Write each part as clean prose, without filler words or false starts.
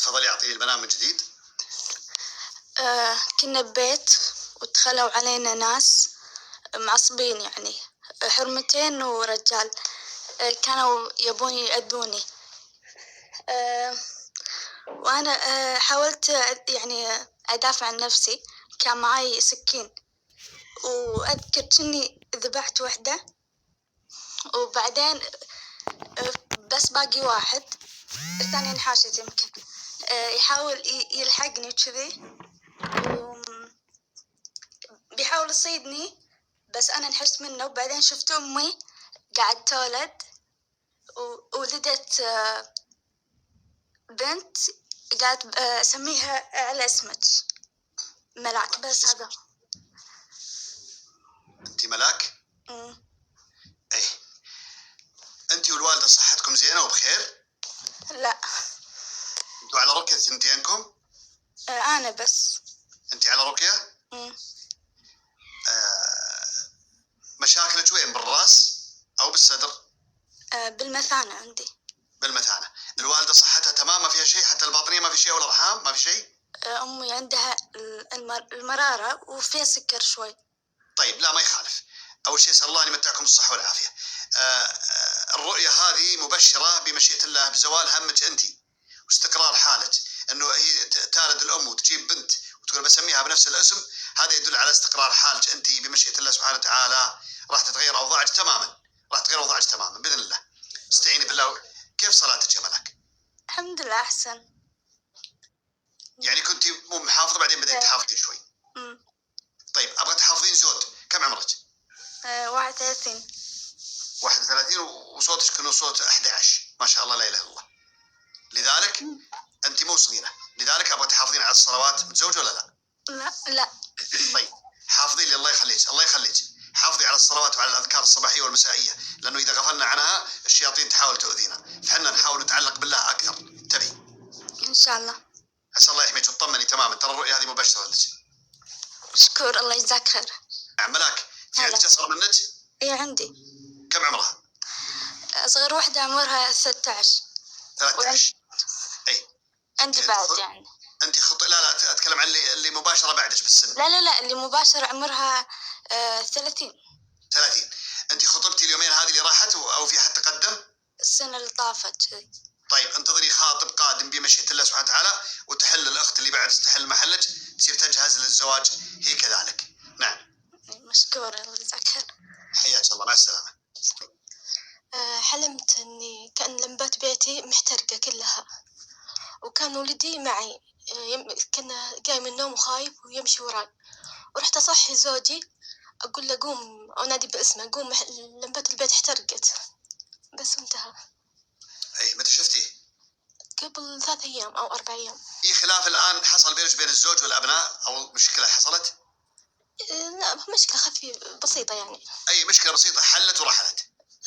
تفضلي أعطيني البرنامج الجديد. كنا ببيت ودخلوا علينا ناس معصبين، يعني حرمتين ورجال. كانوا يبوني يأذوني. وأنا حاولت يعني أدافع عن نفسي. كان معي سكين، وأذكر كني ذبحت وحدة، وبعدين بس باقي واحد، الثاني انحاشت يمكن يحاول يلحقني كذي، بيحاول يصيدني بس أنا انحشت منه. وبعدين شفت أمي قاعد تولد وولدت بنت، قاعد أسميها على اسمك ملاك. بس هذا. أنت ملاك؟ أي. أنت والوالدة صحتكم زينة وبخير؟ لا. أنتوا على رقية ثنتينكم؟ أنا بس. أنت على رقية؟ مشاكلك وين، بالرأس أو بالصدر؟ بالمثانة عندي. بالمثانة. الوالدة صحتها تمام، ما فيها شيء؟ حتى الباطنية ما في شيء ولا الأرحام ما في شيء؟ أمي عندها المرارة وفيها سكر شوي. طيب لا ما يخالف. أول شيء أسأل الله أن يمتعكم الصحة والعافية. الرؤية هذه مبشرة بمشيئة الله بزوال همك أنت واستقرار حالك. أنه هي تالد الأم وتجيب بنت وتقول بسميها بنفس الاسم، هذا يدل على استقرار حالك أنت بمشيئة الله سبحانه وتعالى. راح تتغير أوضاعك تماما، بإذن الله. استعيني بالله. كيف صلاتك يا ملاك؟ الحمد لله أحسن. يعني كنت مو محافظة بعدين بدأت تحافظين شوي. طيب أبغى تحافظين زود. كم عمرك؟ 31. 31 وصوتك كأنه صوت 11 ما شاء الله لا إله إلا الله. لذلك أنت مو صغيرة، لذلك أبغى تحافظين على الصلوات. متزوجة ولا لا؟ لا. طيب حافظي لي، الله يخليك حافظي على الصلوات وعلى الأذكار الصباحية والمسائية، لأنه إذا غفلنا عنها الشياطين تحاول تؤذينا، فحنا نحاول نتعلق بالله أكثر. تبي إن شاء الله. أسأل الله يحميك وتطمني تماما، ترى الرؤية هذه مبشرة لك. شكور، الله يجزاك خير. نعم ملاك. في عندك أصغر منك؟ إيه عندي. كم عمرها؟ أصغر واحدة عمرها 13. أي عندي بعد يعني. أنت لا أتكلم عن اللي مباشرة بعدك بالسن. لا اللي مباشرة عمرها 30. أنت خطبتي اليومين هذه اللي راحت أو في حد تقدم؟ السنة اللي طافت. طيب انتظري خاطب قادم بمشيئة الله سبحانه وتعالى، وتحل الأخت اللي بعد تحل محلك، تصير تجهز للزواج هي كذلك. نعم. مشكورة، الله يجزاك خير. حياك الله، مع السلامة. حلمت أني كان لمبات بيتي محترقة كلها، وكان ولدي معي. كان قايم من النوم وخايف ويمشي وراي، ورحت أصحي زوجي أقول له قوم، أنادي باسمه قوم لمبات البيت احترقت. بس انتهى. أي متى شفتيه؟ قبل 3 أيام أو 4 أيام. في خلاف الآن حصل بينك وبين الزوج والأبناء أو مشكلة حصلت؟ لا مشكلة خفيفة بسيطة يعني. أي مشكلة بسيطة حلت ورحلت.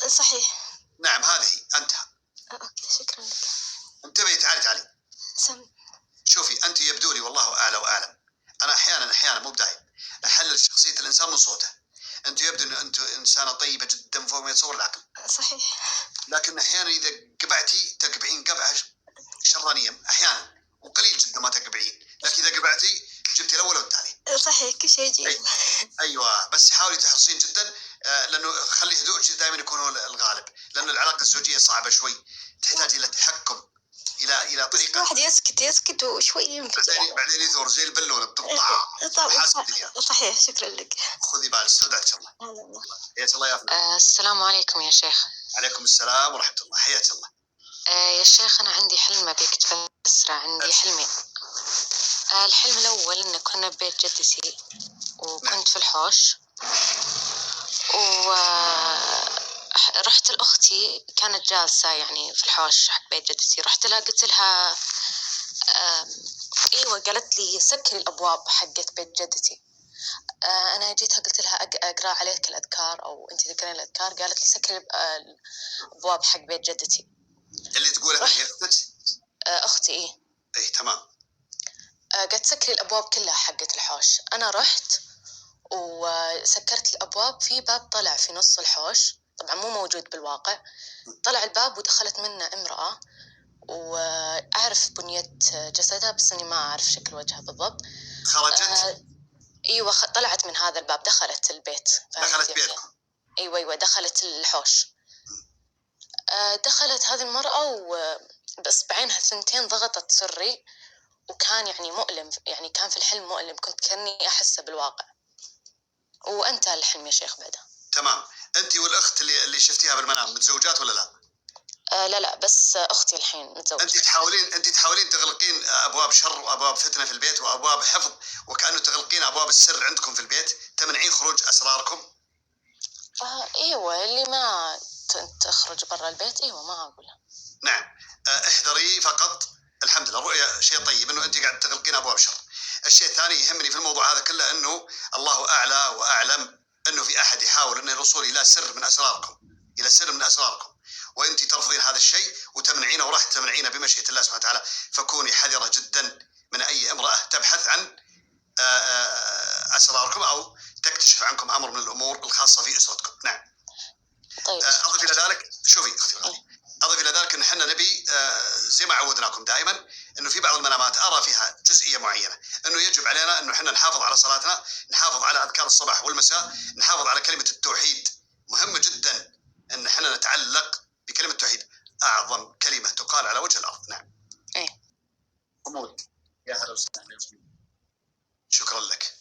صحيح. نعم هذه انتهى. أوكي شكرا لك. انتبهي تعالي. سم. شوفي أنت يبدو لي والله أعلى وأعلم، أنا أحيانا مو بدايم أحلل شخصية الإنسان من صوته. أنت يبدو أن أنت إنسانة طيبة جدا فوق ما يتصور العقل. صحيح. لكن أحيانا إذا قبعتي تقبعين قبعة شرانية أحيانا، وقليل جدا ما تقبعين، لكن إذا قبعتي جبتي الأول والثاني. صحيح كل شيء يجي. أيوة بس حاولي تحرصين جدا، لأنه خلي هدوء دائما يكون هو الغالب، لأنه العلاقة الزوجية صعبة شوي، تحتاج إلى تحكم، إلى طريقة. واحد يسكت وشوي ينفجر. بعدين يثور زي البالونة بتقطع. صحيح شكرا لك. خذي بالك، استودعك الله. حياك الله يا فندم. السلام عليكم يا شيخ. عليكم السلام ورحمة الله، حياك الله. يا شيخ أنا عندي حلم أبيك تفسره. عندي حلمين. الحلم الأول إن كنا ببيت جدتي وكنت في الحوش، ورحت لأختي كانت جالسة يعني في الحوش حق بيت جدتي. رحت لها قلت لها أيوة، قالت لي سكري الأبواب حقت بيت جدتي. أنا جيتها قلت لها أقرأ عليك الأذكار أو أنت تقرأين الأذكار؟ قالت لي سكري الأبواب حق بيت جدتي. اللي تقولها هي أختك؟ أختي. إيه تمام. قالت سكري الأبواب كلها حقت الحوش. أنا رحت وسكرت الأبواب. في باب طلع في نص الحوش، طبعا مو موجود بالواقع. طلع الباب ودخلت منه امرأة، وأعرف بنية جسدها بس إني ما أعرف شكل وجهها بالضبط. خرجت؟ أيوة، طلعت من هذا الباب، دخلت البيت. دخلت بيتكم؟ أيوة دخلت الحوش. دخلت هذه المرأة وبإصبعينها الثنتين ضغطت سري، وكان يعني مؤلم، يعني كان في الحلم مؤلم، كنت كأني أحسه بالواقع. وأنتهى الحلم يا شيخ بعدها. تمام. أنت والأخت اللي شفتيها بالمنام متزوجات ولا لا؟ لا بس أختي الحين متزوجة. أنت تحاولين تغلقين أبواب شر وأبواب فتنة في البيت وأبواب حفظ، وكأنه تغلقين أبواب السر عندكم في البيت، تمنعين خروج أسراركم. أيوة، اللي ما تخرج برا البيت أيوة ما أقولها. نعم. احذري فقط. الحمد لله، الرؤيا شيء طيب انه انت قاعد تغلقين ابواب شر. الشيء الثاني يهمني في الموضوع هذا كله انه الله اعلى واعلم انه في احد يحاول انه الوصول الى سر من اسراركم، الى سر من اسراركم، وانت ترفضين هذا الشيء وتمنعينه، وراح تمنعينه بمشيئة الله سبحانه وتعالى. فكوني حذرة جدا من اي امرأة تبحث عن اسراركم او تكتشف عنكم امر من الامور الخاصة في اسرتكم. نعم. طيب. اضف الى ذلك، شوفي اختي الغالية، أضف إلى ذلك أن احنا نبي زي ما عودناكم دائما أنه في بعض المنامات أرى فيها جزئية معينة أنه يجب علينا أنه احنا نحافظ على صلاتنا، نحافظ على أذكار الصباح والمساء، نحافظ على كلمة التوحيد. مهم جدا أن احنا نتعلق بكلمة التوحيد، أعظم كلمة تقال على وجه الأرض. نعم. إيه. صمود، يا هلا وسهلا يا صمود. شكرا لك،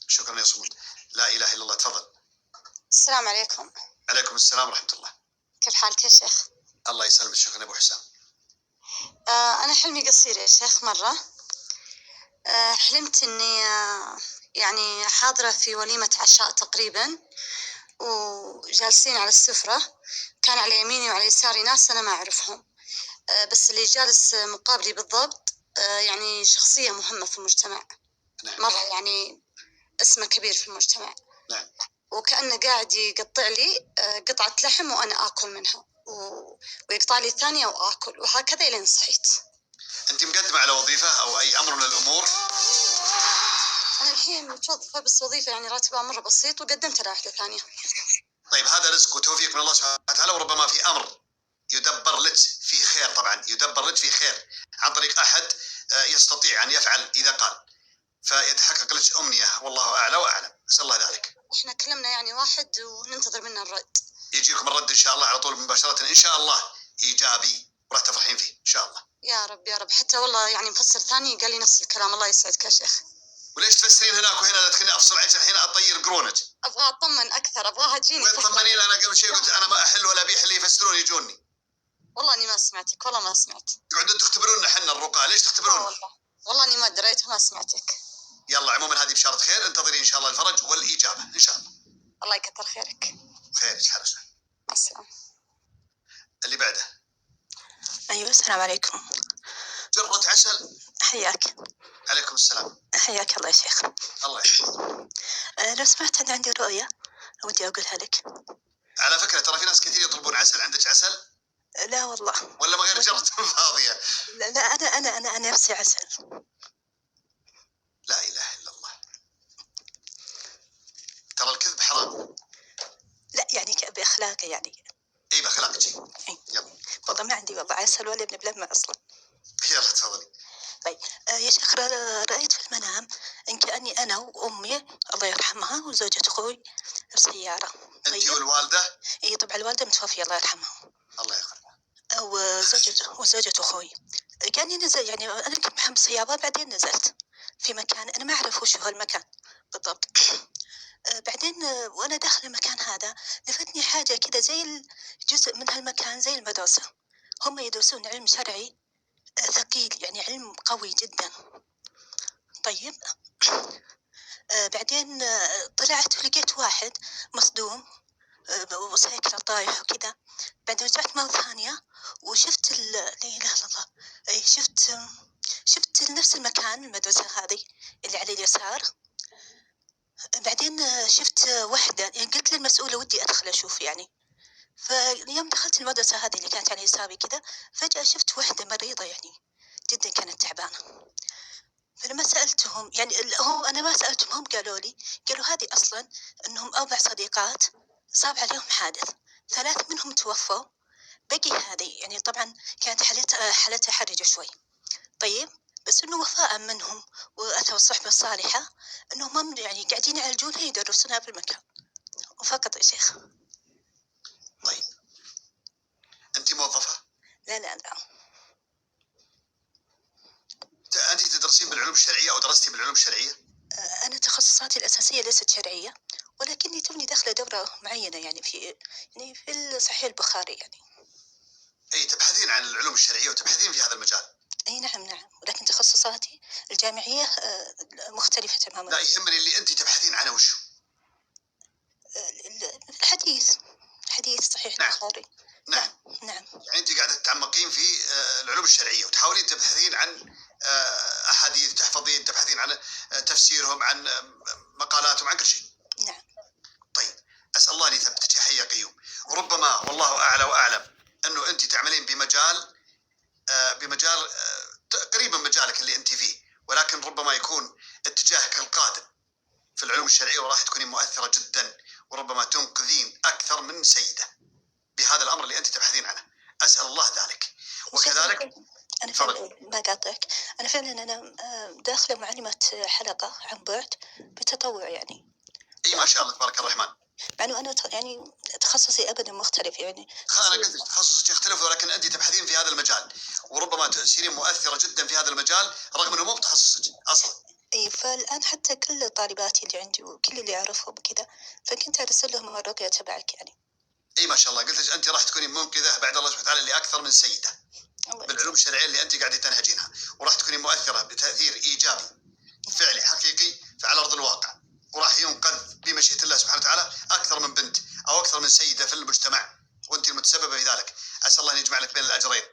شكرا يا صمود. لا إله إلا الله. تفضل. السلام عليكم. عليكم السلام ورحمة الله. كيف حالك يا شيخ؟ الله يسلمك. شكرا يا أبو حسام. أنا حلمي قصير يا شيخ مرة. حلمت إني يعني حاضرة في وليمة عشاء تقريبا، وجالسين على السفرة، كان على يميني وعلى يساري ناس أنا ما أعرفهم، بس اللي جالس مقابلي بالضبط يعني شخصية مهمة في المجتمع. نعم. مرة يعني اسمه كبير في المجتمع. نعم. وكأنه قاعد يقطع لي قطعة لحم وأنا آكل منها، ويقطع لي ثانية وآكل، وهكذا لين صحيت. أنت مقدمة على وظيفة أو أي أمر من الأمور؟ أنا الحين متوظفة، بس وظيفة يعني راتبها مرة بسيط، وقدمت على واحدة ثانية. طيب، هذا رزق وتوفيق من الله سبحانه وتعالى، وربما في أمر يدبر لك في خير، طبعا يدبر لك في خير عن طريق أحد يستطيع أن يفعل إذا قال، فيتحقق لك أمنية، والله أعلى وأعلم. أسأل الله ذلك. إحنا كلمنا يعني واحد وننتظر منه الرد. يجيكم الرد إن شاء الله على طول مباشرة، إن شاء الله إيجابي، وراح تفرحين فيه إن شاء الله. يا رب يا رب. حتى والله يعني مفسر ثاني قال لي نفس الكلام. الله يسعدك يا شيخ. وليش تفسرين هناك وهنا؟ لا تخليني أفصل عيش الحين أطير قرونك. أبغى أطمن أكثر، أبغاها تجيني. وين طمنين؟ أنا قبل شيء قلت أنا ما أحل ولا أبيح اللي يفسرون يجوني. والله أني ما سمعتك، والله ما سمعت. تقعدون تختبرون حنا الرقى، ليش تختبرون؟ والله أني ما دريت وما سمعتك. يلا عموما هذه بشارة خير، انتظري إن شاء الله الفرج والإجابة إن شاء الله. الله يكثر خيرك. خيرك حرس. مع السلامة. اللي بعده. أيوة، السلام عليكم. جرة عسل. حياك. عليكم السلام. حياك الله يا شيخ. الله يحفظك. لو سمحت أنا عندي رؤية ودي أقولها لك. على فكرة ترى في ناس كثير يطلبون عسل، عندك عسل؟ لا والله. ولا ما غير جرة فاضية؟ لا أنا نفسي عسل. لا إله إلا الله. ترى الكذب حرام. لا يعني بأخلاقه يعني. إيه بأخلاقك. يلا. والله ما عندي والله عسل ولا ابن بلمة أصلا. يلا تفضلي. طيب يا شيخ، رأيت في المنام إن كأني أنا وأمي الله يرحمها وزوجة أخوي بسيارة. أنت والوالدة؟ إيه طبعا الوالدة متوفية الله يرحمها. الله يغفرها. وزوجة أخوي. كأني نزل يعني أنا كنت محمد سيارة، بعدين نزلت في مكان أنا ما أعرف وش هو المكان بالضبط. بعدين وأنا داخل المكان هذا لفتني حاجة كده زي جزء من هالمكان زي المدرسة، هم يدرسون علم شرعي ثقيل يعني علم قوي جدا. طيب بعدين طلعت ولقيت واحد مصدوم وسيكله طايح وكذا. بعدين رجعت مرة ثانية وشفت لا إله إلا الله، شفت نفس المكان المدرسة هذه اللي على اليسار. بعدين شفت واحدة يعني قلت للمسؤولة ودي أدخل أشوف يعني. فاليوم دخلت المدرسة هذه اللي كانت على يساري كذا، فجأة شفت واحدة مريضة يعني جدا كانت تعبانة. فلما سألتهم يعني أنا ما سألتهم، هم قالوا هذه أصلا أنهم 4 صديقات صار عليهم حادث، 3 منهم توفوا، بقي هذه يعني طبعا كانت حالتها حرجة شوي. طيب بس إنه وفاء منهم وأثروا الصحبة الصالحة إنهم هم يعني قاعدين يعالجونها يدرسونها في المكان وفقط يا شيخ. طيب أنت موظفة؟ لا لا لا. أنت تدرسين بالعلوم الشرعية أو درستي بالعلوم الشرعية؟ أنا تخصصاتي الأساسية ليست شرعية، ولكني توني داخلة دورة معينة يعني في الصحيح البخاري يعني. أي تبحثين عن العلوم الشرعية وتبحثين في هذا المجال؟ أي نعم، ولكن تخصصاتي الجامعية مختلفة تماما. لا يهمني اللي أنت تبحثين عنه وشو؟ الحديث صحيح البخاري. نعم. يعني أنت قاعدة تتعمقين في العلوم الشرعية وتحاولين تبحثين عن أحاديث، تبحثين عن تفسيرهم، عن مقالاتهم، عن كل شيء. نعم. طيب أسأل الله أن يثبتك يا حي يا قيوم. وربما والله أعلى وأعلم أنه أنت تعملين بمجال قريب من مجالك اللي أنت فيه، ولكن ربما يكون اتجاهك القادم في العلوم الشرعية وراح تكونين مؤثرة جدا، وربما تنقذين أكثر من سيدة بهذا الأمر اللي أنت تبحثين عنه. أسأل الله ذلك. وكذلك أنا فعلا ما قاطعك، أنا فعلا داخلة معلمة حلقة عن بعد بتطوع يعني. أي ما شاء الله تبارك الرحمن. مع أنه أنا يعني تخصصي أبدا مختلف يعني. أنا قلت تخصصك يختلف، ولكن أنت تبحثين في هذا المجال وربما تصيرين مؤثرة جدا في هذا المجال رغم أنه مو بتخصصك أصلا. اي فالان حتى كل طالباتي اللي عندي وكل اللي اعرفهم كذا فكنت ارسل لهم الرقية تبعك يعني. اي ما شاء الله، قلت لك انت راح تكونين منقذه بعد الله سبحانه وتعالى لاكثر من سيده بالعلوم الشرعيه اللي انت قاعده تنهجينها، وراح تكونين مؤثره بتاثير ايجابي فعلي حقيقي على ارض الواقع، وراح ينقذ بمشيئه الله سبحانه وتعالى اكثر من بنت او اكثر من سيده في المجتمع، وانت المتسببه في ذلك. اسال الله ان يجمع لك بين الاجرين.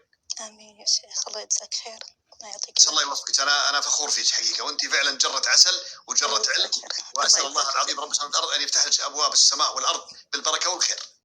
امين يا شيخ، الله يجزاك خير، الله يعطيك. الله يوفقك. انا فخور فيك حقيقه، وانت فعلا جره عسل وجره علم، واسال الله العظيم رب السماوات والارض ان يفتح لك ابواب السماء والارض بالبركه والخير.